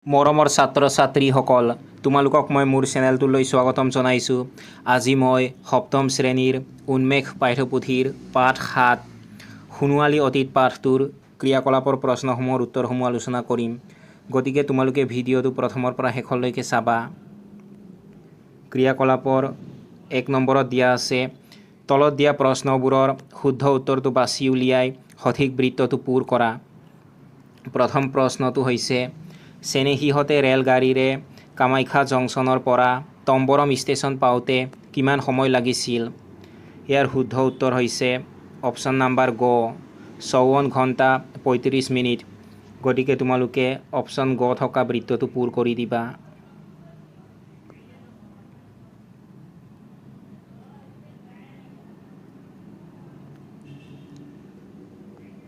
মৰমৰ ছাত্ৰ ছাত্ৰীসকল, তোমালোকক মই মোৰ চেনেলটোলৈ স্বাগতম জনাইছোঁ। আজি মই সপ্তম শ্ৰেণীৰ উন্মেষ পাঠ্যপুথিৰ পাঠ ৭ সোণোৱালী অতীত পাঠটোৰ ক্ৰিয়াকলাপৰ প্ৰশ্নসমূহৰ উত্তৰসমূহ আলোচনা কৰিম। গতিকে তোমালোকে ভিডিঅ'টো প্ৰথমৰ পৰা শেষলৈকে চাবা। ক্ৰিয়াকলাপৰ ১ নম্বৰত দিয়া আছে, তলত দিয়া প্ৰশ্নবোৰৰ শুদ্ধ উত্তৰটো বাছি উলিয়াই সঠিক বৃত্তটো পূৰ কৰা। প্ৰথম প্ৰশ্নটো হৈছে, চেনেহীহঁতে ৰেলগাড়ীৰে কামাখ্যা জংচনৰ পৰা তম্বৰম ষ্টেচন পাওঁতে কিমান সময় লাগিছিল? ইয়াৰ শুদ্ধ উত্তৰ হৈছে অপশ্যন নাম্বাৰ গ ৫৪ ঘণ্টা ৩৫ মিনিট। গতিকে তোমালোকে অপশ্যন গ থকা বৃত্তটো পূৰ কৰি দিবা।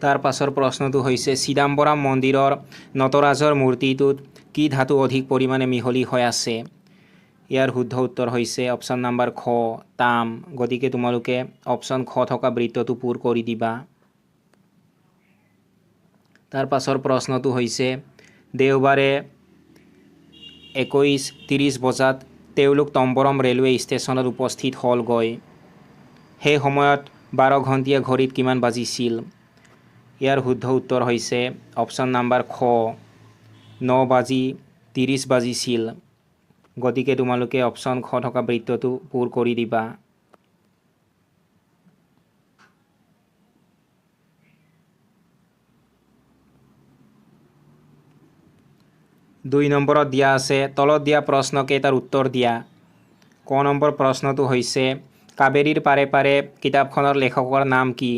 তাৰ পাছৰ প্ৰশ্নটো হৈছে, চিদাম্বৰম মন্দিৰৰ নটৰাজৰ মূৰ্তিটোত কি ধাতু অধিক পৰিমাণে মিহলি হৈ আছে? ইয়াৰ শুদ্ধ উত্তৰ হৈছে অপশ্যন নাম্বাৰ খ তাম। গতিকে তোমালোকে অপশ্যন খ থকা বৃত্তটো পূৰ কৰি দিবা। তাৰ পাছৰ প্ৰশ্নটো হৈছে, দেওবাৰে 21:30 বজাত তেওঁলোক তম্বৰম ৰেলৱে ষ্টেচনত উপস্থিত হ'লগৈ। সেই সময়ত 12 ঘণ্টীয়া ঘড়ীত কিমান বাজিছিল? ইয়াৰ শুদ্ধ উত্তৰ হৈছে অপশ্যন নাম্বাৰ খ 9:30 বাজিছিল। গতিকে তোমালোকে অপশ্যন খ থকা বৃত্তটো পূৰ কৰি দিবা। দুই নম্বৰত দিয়া আছে, তলত দিয়া প্ৰশ্নকেইটাৰ উত্তৰ দিয়া। ক নম্বৰ প্ৰশ্নটো হৈছে, কাবেৰীৰ পাৰে পাৰে কিতাপখনৰ লেখকৰ নাম কি?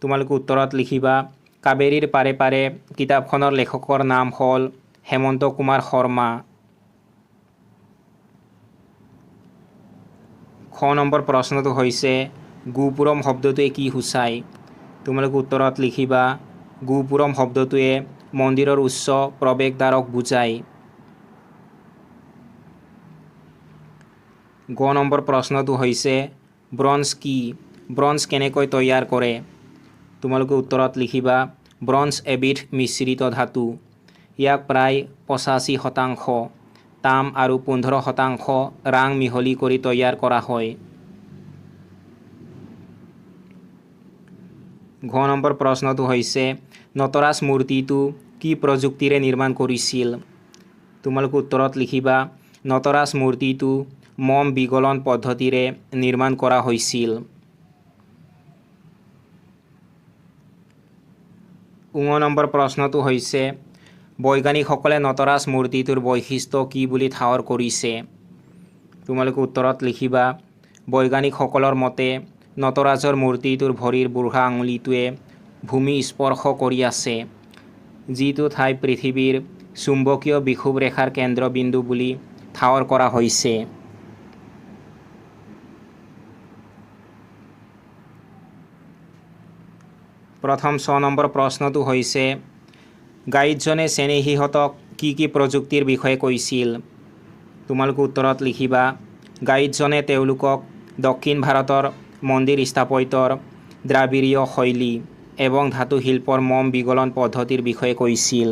তোমালোকে উত্তৰত লিখিবা, কাবেৰীৰ পাৰে পাৰে কিতাপখনৰ লেখকৰ নাম হ'ল হেমন্ত কুমাৰ শৰ্মা। খ নম্বৰ প্ৰশ্নটো হৈছে, গোপুৰম শব্দটোৱে কি সূচায়? তোমালোকে উত্তৰত লিখিবা, গোপুৰম শব্দটোৱে মন্দিৰৰ উচ্চ প্ৰৱেশদ্বাৰক বুজায়। গ নম্বৰ প্ৰশ্নটো হৈছে, ব্ৰঞ্জ কি? ব্ৰঞ্জ কেনেকৈ তৈয়াৰ কৰে? তোমালোকে উত্তৰত লিখিবা, ব্ৰঞ্জ এবিধ মিশ্ৰিত ধাতু। ইয়াক প্ৰায় ৮৫% তাম আৰু 15% ৰাং মিহলি কৰি তৈয়াৰ কৰা হয়। ঘ নম্বৰ প্ৰশ্নটো হৈছে, নটৰাজ মূৰ্তিটো কি প্ৰযুক্তিৰে নিৰ্মাণ কৰিছিল? তোমালোকে উত্তৰত লিখিবা, নটৰাজ মূৰ্তিটো মম বিগলন পদ্ধতিৰে নিৰ্মাণ কৰা হৈছিল। ঙ নম্বৰ প্ৰশ্নটো হৈছে, বৈজ্ঞানিকসকলে নটৰাজ মূৰ্তিটোৰ বৈশিষ্ট্য কি বুলি ঠাৱৰ কৰিছে? তোমালোকে উত্তৰত লিখিবা, বৈজ্ঞানিকসকলৰ মতে নটৰাজৰ মূৰ্তিটোৰ ভৰিৰ বুঢ়া আঙুলিটোৱে ভূমি স্পৰ্শ কৰি আছে, যিটো ঠাই পৃথিৱীৰ চুম্বকীয় বিষুৱ ৰেখাৰ কেন্দ্ৰবিন্দু বুলি ঠাৱৰ কৰা হৈছে। প্ৰথম ৬ নম্বৰ প্ৰশ্নটো হৈছে, গাইডজনে চেনেহীহঁতক কি কি প্ৰযুক্তিৰ বিষয়ে কৈছিল? তোমালোকে উত্তৰত লিখিবা, গাইডজনে তেওঁলোকক দক্ষিণ ভাৰতৰ মন্দিৰ স্থাপত্যৰ দ্ৰাবিড়ীয় শৈলী এবং ধাতু শিল্পৰ মম বিগলন পদ্ধতিৰ বিষয়ে কৈছিল।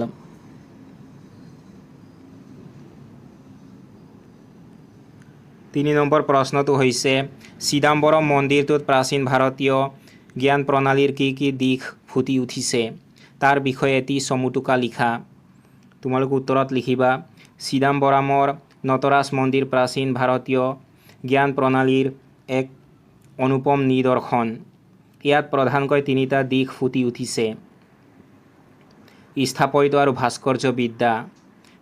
তিনি নম্বৰ প্ৰশ্নটো হৈছে, চিদাম্বৰম মন্দিৰটোত প্ৰাচীন ভাৰতীয় জ্ঞান প্ৰণালীৰ কি কি দিশ ফুটি উঠিছে? তাৰ বিষয়ে এটি চমুটোকা লিখা। তোমালোকে উত্তৰত লিখিবা, চিদাম্বৰমৰ নটৰাজ মন্দিৰ প্ৰাচীন ভাৰতীয় জ্ঞান প্ৰণালীৰ এক অনুপম নিদৰ্শন। ইয়াত প্ৰধানকৈ তিনিটা দিশ ফুটি উঠিছে, স্থাপত্য আৰু ভাস্কৰ্যবিদ্যা।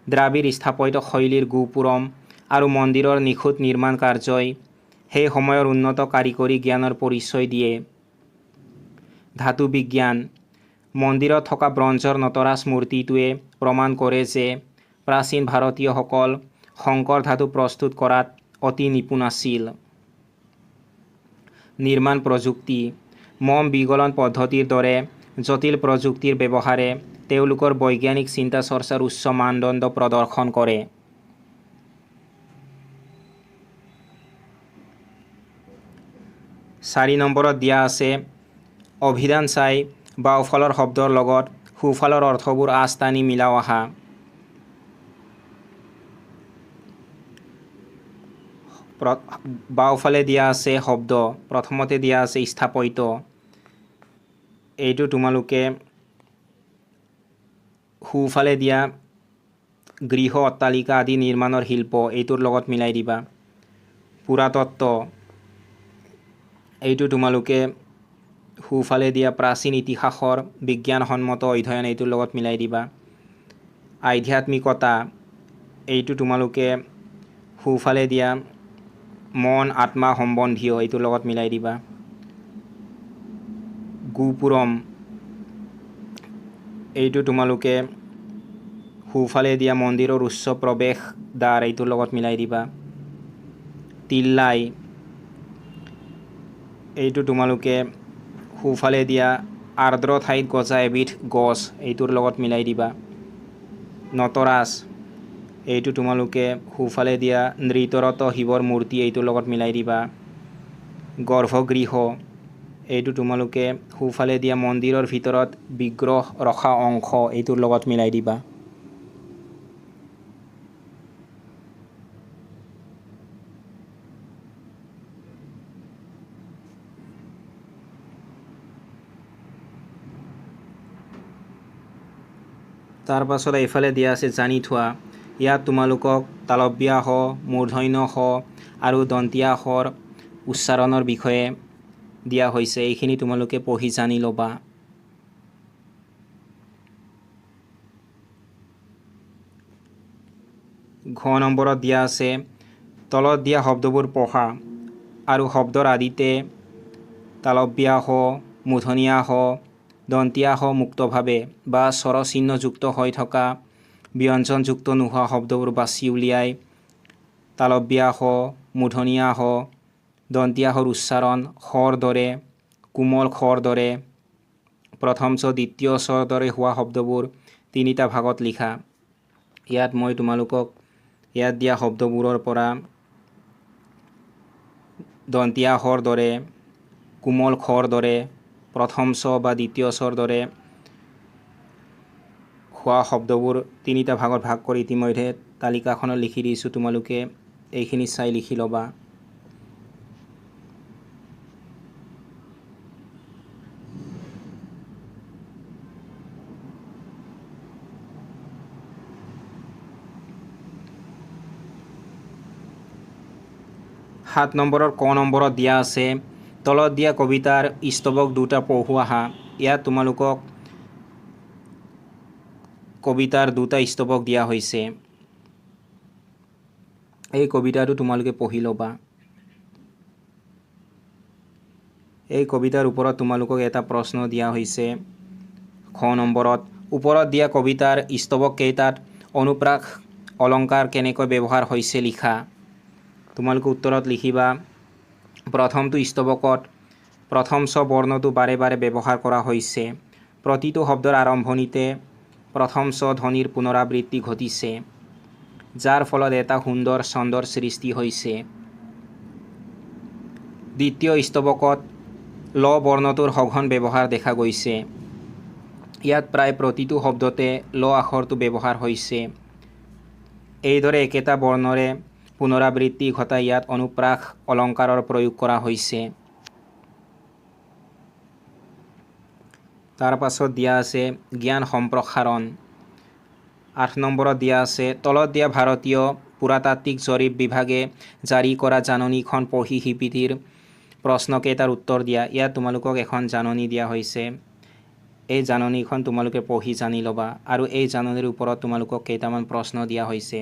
দ্ৰাবিড় স্থাপত্য শৈলীৰ গোপুৰম আৰু মন্দিৰৰ নিখুঁত নিৰ্মাণ কাৰ্যই সেই সময়ৰ উন্নত কাৰিকৰী জ্ঞানৰ পৰিচয় দিয়ে। ধাতু বিজ্ঞান। মন্দিৰত থকা ব্ৰঞ্জৰ নটৰাজ মূৰ্তিটোৱে প্ৰমাণ কৰে যে প্ৰাচীন ভাৰতীয়সকল সংকৰ ধাতু প্ৰস্তুত কৰাত অতি নিপুণ আছিল। নিৰ্মাণ প্ৰযুক্তি। মম বিগলন পদ্ধতিৰ দৰে জটিল প্ৰযুক্তিৰ ব্যৱহাৰে তেওঁলোকৰ বৈজ্ঞানিক চিন্তা চৰ্চাৰ উচ্চ মানদণ্ড প্ৰদৰ্শন কৰে। চাৰি নম্বৰত দিয়া আছে, অভিধান চাই বাওঁফালৰ শব্দৰ লগত সোঁফালৰ অৰ্থবোৰ আঁচ টানি মিলাও আহা। বাওঁফালে দিয়া আছে শব্দ, প্ৰথমতে দিয়া আছে স্থাপত্য। এইটো তোমালোকে সোঁফালে দিয়া গৃহ অট্টালিকা আদি নিৰ্মাণৰ শিল্প, এইটোৰ লগত মিলাই দিবা। পুৰাতত্ত্ব, এইটো তোমালোকে সোঁফালে দিয়া প্ৰাচীন ইতিহাসৰ বিজ্ঞানসন্মত অধ্যয়ন, এইটোৰ লগত মিলাই দিবা। আধ্যাত্মিকতা, এইটো তোমালোকে সোঁফালে দিয়া মন আত্মা সম্বন্ধীয়, এইটোৰ লগত মিলাই দিবা। গোপুৰম, এইটো তোমালোকে সোঁফালে দিয়া মন্দিৰৰ উচ্চ প্ৰৱেশ দ্বাৰ, এইটোৰ লগত মিলাই দিবা। তিল্লাই, এইটো তোমালোকে সোঁফালে দিয়া আৰ্দ্ৰ ঠাইত গজা এবিধ গছ, এইটোৰ লগত মিলাই দিবা। নটৰাজ, এইটো তোমালোকে সোঁফালে দিয়া নৃত্যৰত শিৱৰ মূৰ্তি, এইটোৰ লগত মিলাই দিবা। গৰ্ভগৃহ, এইটো তোমালোকে সোঁফালে দিয়া মন্দিৰৰ ভিতৰত বিগ্ৰহ ৰখা অংশ, এইটোৰ লগত মিলাই দিবা। তাৰ পাছত এইফালে দিয়া আছে জানি থোৱা। ইয়াত তোমালোকক তালব্য শ, মূৰ্ধন্য শ আৰু দন্তীয়া শৰ উচ্চাৰণৰ বিষয়ে দিয়া হৈছে, এইখিনি তোমালোকে পঢ়ি জানি ল'বা। ঘ নম্বৰত দিয়া আছে তলত দিয়া শব্দবোৰ পঢ়া আৰু শব্দৰ আদিতে তালব্য শ, মূৰ্ধন্য শ, দন্তীয়া শ মুক্তভাৱে বা স্বৰচিহ্নযুক্ত হৈ থকা ব্যঞ্জনযুক্ত নোহোৱা শব্দবোৰ বাছি উলিয়াই তালব্য শ, মূৰ্ধন্য শ, দন্তীয়া শৰ উচ্চাৰণ শৰ দৰে, কোমল খৰ দৰে, প্ৰথম ছ দ্বিতীয় ছৰ দৰে হোৱা শব্দবোৰ তিনিটা ভাগত লিখা। ইয়াত মই তোমালোকক ইয়াত দিয়া শব্দবোৰৰ পৰা দন্তীয়া শৰ দৰে, কোমল খৰ দৰে, প্ৰথম ছ বা দ্বিতীয় ছৰ দৰে হোৱা শব্দবোৰ তিনিটা ভাগত ভাগ কৰি ইতিমধ্যে তালিকাখনত লিখি দিছোঁ, তোমালোকে এইখিনি চাই লিখি ল'বা। সাত নম্বৰৰ ক নম্বৰত দিয়া আছে তলত দিয়া কবিতাৰ স্তৱক দুটা পঢ়োৱা হা। ইয়াত তোমালোকক কবিতাৰ দুটা স্তৱক দিয়া হৈছে, এই কবিতাটো তোমালোকে পঢ়ি ল'বা। এই কবিতাৰ ওপৰত তোমালোকক এটা প্ৰশ্ন দিয়া হৈছে খ নম্বৰত, ওপৰত দিয়া কবিতাৰ স্তৱক কেইটাত অনুপ্ৰাস অলংকাৰ কেনেকৈ ব্যৱহাৰ হৈছে লিখা। তোমালোকে উত্তৰত লিখিবা প্ৰথমটো স্তৱকত প্ৰথম ছ বৰ্ণটো বাৰে বাৰে ব্যৱহাৰ কৰা হৈছে। প্ৰতিটো শব্দৰ আৰম্ভণিতে প্ৰথম ছ ধ্বনিৰ পুনৰাবৃত্তি ঘটিছে, যাৰ ফলত এটা সুন্দৰ ছন্দৰ সৃষ্টি হৈছে। দ্বিতীয় স্তৱকত ল বৰ্ণটোৰ সঘন ব্যৱহাৰ দেখা গৈছে। ইয়াত প্ৰায় প্ৰতিটো শব্দতে ল আখৰটো ব্যৱহাৰ হৈছে। এইদৰে একেটা বৰ্ণৰে পুনৰাবৃত্তি ঘটাই ইয়াত অনুপ্ৰাস অলংকাৰৰ প্ৰয়োগ কৰা হৈছে। তাৰ পাছত দিয়া আছে জ্ঞান সম্প্ৰসাৰণ। 8 নম্বৰত দিয়া আছে তলত দিয়া ভাৰতীয় পুৰাতাত্ত্বিক জৰীপ বিভাগে জাৰি কৰা জাননীখন পঢ়ি সিপিটিৰ প্ৰশ্নকেইটাৰ উত্তৰ দিয়া। ইয়াত তোমালোকক এখন জাননী দিয়া হৈছে, এই জাননীখন তোমালোকে পঢ়ি জানি ল'বা আৰু এই জাননীৰ ওপৰত তোমালোকক কেইটামান প্ৰশ্ন দিয়া হৈছে।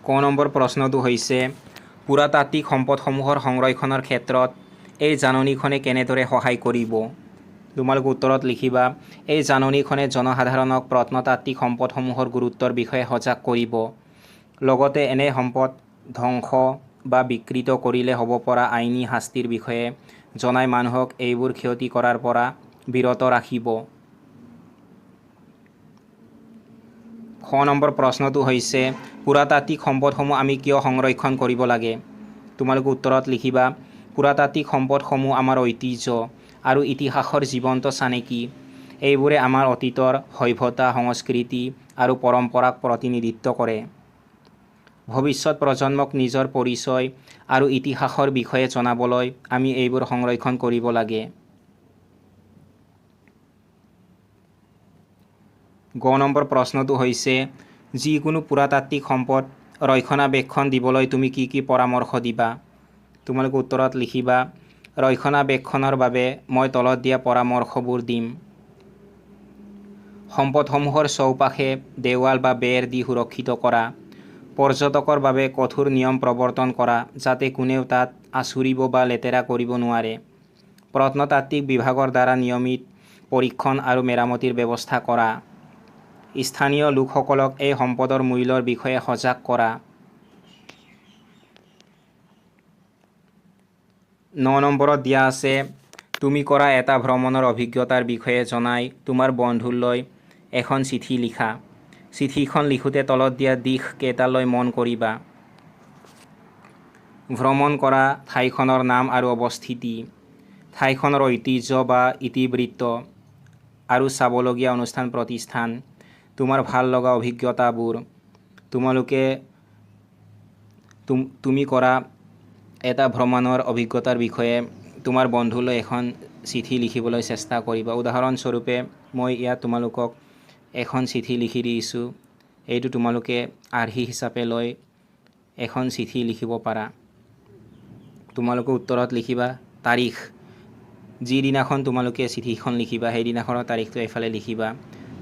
ক নম্বৰ প্ৰশ্নটো হৈছে পুৰাতাত্ত্বিক সম্পদসমূহৰ সংৰক্ষণৰ ক্ষেত্ৰত এই জাননীখনে কেনেদৰে সহায় কৰিব। তোমালোক উত্তৰত লিখিবা এই জাননীখনে জনসাধাৰণক প্ৰত্নতাত্ত্বিক সম্পদসমূহৰ গুৰুত্বৰ বিষয়ে সজাগ কৰিব, লগতে এনে সম্পদ ধ্বংস বা বিকৃত কৰিলে হ'ব পৰা আইনী শাস্তিৰ বিষয়ে জনাই মানুহক এইবোৰ ক্ষতি কৰাৰ পৰা বিৰত ৰাখিব। খ নম্বৰ প্ৰশ্নটো হৈছে পুৰাতাত্ত্বিক সম্পদসমূহ আমি কিয় সংৰক্ষণ কৰিব লাগে। তোমালোকে উত্তৰত লিখিবা পুৰাতাত্ত্বিক সম্পদসমূহ আমাৰ ঐতিহ্য আৰু ইতিহাসৰ জীৱন্ত চানেকি এইবোৰে আমাৰ অতীতৰ সভ্যতা সংস্কৃতি আৰু পৰম্পৰাক প্ৰতিনিধিত্ব কৰে। ভৱিষ্যত প্ৰজন্মক নিজৰ পৰিচয় আৰু ইতিহাসৰ বিষয়ে জনাবলৈ আমি এইবোৰ সংৰক্ষণ কৰিব লাগে। গ নম্বৰ প্ৰশ্নটো হৈছে যিকোনো পুৰাতাত্ত্বিক সম্পদ ৰক্ষণাবেক্ষণ দিবলৈ তুমি কি কি পৰামৰ্শ দিবা? তোমালোকে উত্তৰত লিখিবা ৰক্ষণাবেক্ষণৰ বাবে মই তলত দিয়া পৰামৰ্শবোৰ দিম। সম্পদসমূহৰ চৌপাশে দেৱাল বা বেৰ দি সুৰক্ষিত কৰা। পৰ্যটকৰ বাবে কঠোৰ নিয়ম প্ৰৱৰ্তন কৰা যাতে কোনেও তাত আঁচুৰিব বা লেতেৰা কৰিব নোৱাৰে। প্ৰত্নতাত্ত্বিক বিভাগৰ দ্বাৰা নিয়মিত পৰীক্ষণ আৰু মেৰামতিৰ ব্যৱস্থা কৰা। স্থানীয় লোকসকলক এই সম্পদৰ মূল্যৰ বিষয়ে সজাগ কৰা। 9 নম্বৰত দিয়া আছে তুমি কৰা এটা ভ্ৰমণৰ অভিজ্ঞতাৰ বিষয়ে জনাই তোমাৰ বন্ধুলৈ এখন চিঠি লিখা। চিঠিখন লিখোঁতে তলত দিয়া দিশ কেইটালৈ মন কৰিবা। ভ্ৰমণ কৰা ঠাইখনৰ নাম আৰু অৱস্থিতি, ঠাইখনৰ ঐতিহ্য বা ইতিবৃত্ত আৰু চাবলগীয়া অনুষ্ঠান প্ৰতিষ্ঠান, তোমাৰ ভাল লগা অভিজ্ঞতাবোৰ। তোমালোকে তুমি কৰা এটা ভ্ৰমণৰ অভিজ্ঞতাৰ বিষয়ে তোমাৰ বন্ধুলৈ এখন চিঠি লিখিবলৈ চেষ্টা কৰিবা। উদাহৰণস্বৰূপে মই ইয়াত তোমালোকক এখন চিঠি লিখি দিছোঁ। এইটো তোমালোকে আৰ্হি হিচাপে লৈ এখন চিঠি লিখিব পাৰা। তোমালোকে উত্তৰত লিখিবা তাৰিখ, যিদিনাখন তোমালোকে চিঠিখন লিখিবা সেইদিনাখনৰ তাৰিখটো এইফালে লিখিবা।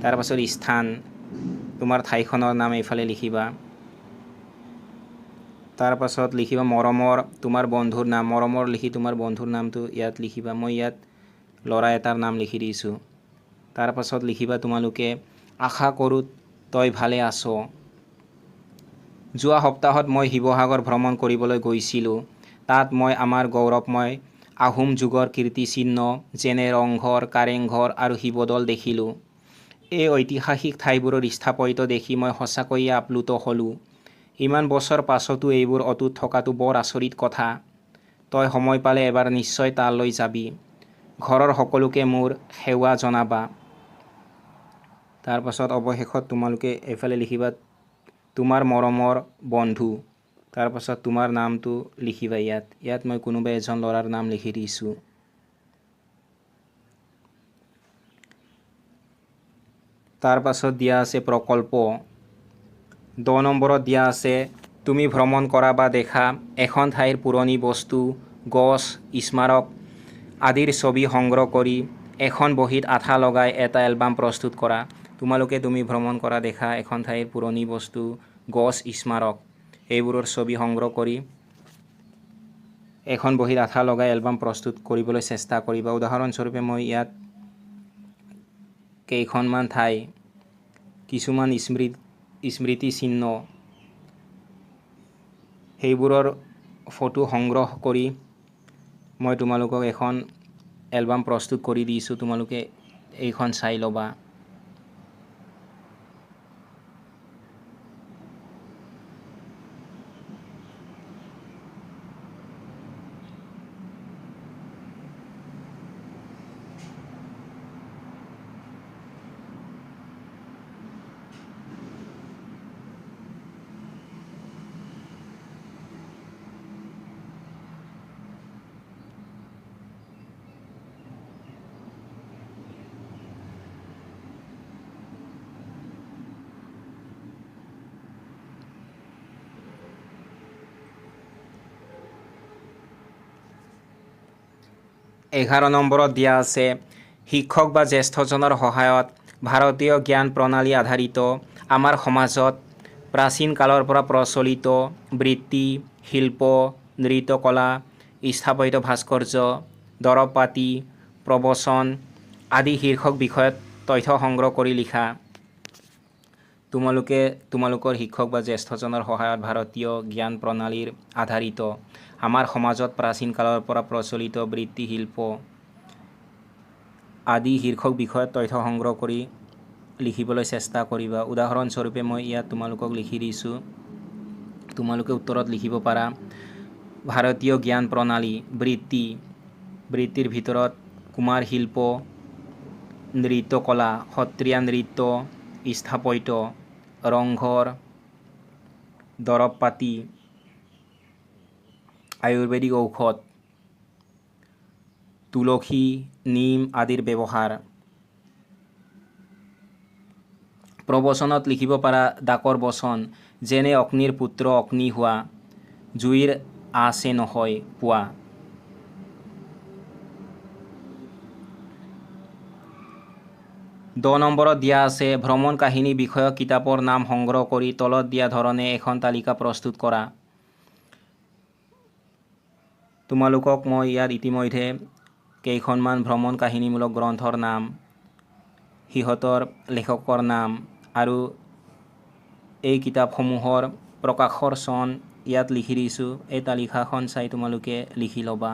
তাৰপাছত স্থান, তোমাৰ ঠাইখনৰ নাম এইফালে লিখিবা। তাৰপাছত লিখিবা মৰমৰ তোমাৰ বন্ধুৰ নাম, মৰমৰ লিখি তোমাৰ বন্ধুৰ নামটো ইয়াত লিখিবা। মই ইয়াত ল'ৰা এটাৰ নাম লিখি দিছোঁ। তাৰপাছত লিখিবা তোমালোকে আশা কৰোঁ তই ভালে আছ। যোৱা সপ্তাহত মই শিৱসাগৰ ভ্ৰমণ কৰিবলৈ গৈছিলোঁ। তাত মই আমাৰ গৌৰৱময় আহোম যুগৰ কীৰ্তিচিহ্ন যেনে ৰংঘৰ, কাৰেংঘৰ আৰু শিৱদৌল দেখিলোঁ। এই ঐতিহাসিক ঠাইবোৰৰ স্থাপত্য দেখি মই সঁচাকৈয়ে আপ্লুত হ'লোঁ। ইমান বছৰ পাছতো এইবোৰ অটুট থকাটো বৰ আচৰিত কথা। তই সময় পালে এবাৰ নিশ্চয় তালৈ যাবি। ঘৰৰ সকলোকে মোৰ সেৱা জনাবা। তাৰপাছত অৱশেষত তোমালোকে এইফালে লিখিবা তোমাৰ মৰমৰ বন্ধু। তাৰপাছত তোমাৰ নামটো লিখিবা ইয়াত মই কোনোবা এজন ল'ৰাৰ নাম লিখি দিছোঁ। তাৰপাছত দিয়া আছে প্ৰকল্প। 10 নম্বৰত দিয়া আছে তুমি ভ্ৰমণ কৰা বা দেখা এখন ঠাইৰ পুৰণি বস্তু, গছ, স্মাৰক আদিৰ ছবি সংগ্ৰহ কৰি এখন বহীত আঠা লগাই এটা এলবাম প্ৰস্তুত কৰা। তোমালোকে তুমি ভ্ৰমণ কৰা দেখা এখন ঠাইৰ পুৰণি বস্তু, গছ, স্মাৰক এইবোৰৰ ছবি সংগ্ৰহ কৰি এখন বহীত আঠা লগাই এলবাম প্ৰস্তুত কৰিবলৈ চেষ্টা কৰিবা। উদাহৰণস্বৰূপে মই ইয়াত কেইখনমান ঠাই, কিছুমান স্মৃতি চিহ্ন সেইবোৰৰ ফটো সংগ্ৰহ কৰি মই তোমালোকক এখন এলবাম প্ৰস্তুত কৰি দিছোঁ। তোমালোকে এইখন চাই ল'বা। এঘাৰ নম্বৰত দিয়া আছে শিক্ষক বা জ্যেষ্ঠজনৰ সহায়ত ভাৰতীয় জ্ঞান প্ৰণালী আধাৰিত আমাৰ সমাজত প্ৰাচীন কালৰ পৰা প্ৰচলিত বৃত্তি, শিল্প, নৃত্যকলা, স্থাপত্য ভাস্কৰ্য, দৰৱ পাতি, প্ৰবচন আদি শীৰ্ষক বিষয়ত তথ্য সংগ্ৰহ কৰি লিখা। তোমালোকে তোমালোকৰ শিক্ষক বা জ্যেষ্ঠজনৰ সহায়ত ভাৰতীয় জ্ঞান প্ৰণালীৰ আধাৰিত আমাৰ সমাজত প্ৰাচীন কালৰ পৰা প্ৰচলিত বৃত্তি, শিল্প আদি শীৰ্ষক বিষয়ত তথ্য সংগ্ৰহ কৰি লিখিবলৈ চেষ্টা কৰিবা। উদাহৰণস্বৰূপে মই ইয়াত তোমালোকক লিখি দিছোঁ। তোমালোকে উত্তৰত লিখিব পাৰা ভাৰতীয় জ্ঞান প্ৰণালী বৃত্তিৰ ভিতৰত কুমাৰ শিল্প, নৃত্যকলা, সত্ৰীয়া নৃত্য, স্থাপত্য, ৰংঘৰ, দৰৱ পাতি, আয়ুৰ্বেদিক ঔষধ, তুলসী, নিম আদিৰ ব্যৱহাৰ। প্ৰবচনত লিখিব পৰা ডাকৰ বচন যেনে অগ্নিৰ পুত্ৰ অগ্নি হোৱা, জুইৰ আছে নহয় পোৱা। দ নম্বৰত দিয়া আছে ভ্ৰমণ কাহিনী বিষয়ক কিতাপৰ নাম সংগ্ৰহ কৰি তলত দিয়া ধৰণে এখন তালিকা প্ৰস্তুত কৰা। তোমালোকক মই ইয়াত ইতিমধ্যে কেইখনমান ভ্ৰমণ কাহিনীমূলক গ্ৰন্থৰ নাম, সিহঁতৰ লেখকৰ নাম আৰু এই কিতাপসমূহৰ প্ৰকাশৰ চন ইয়াত লিখি দিছোঁ। এই তালিকাখন চাই তোমালোকে লিখি ল'বা।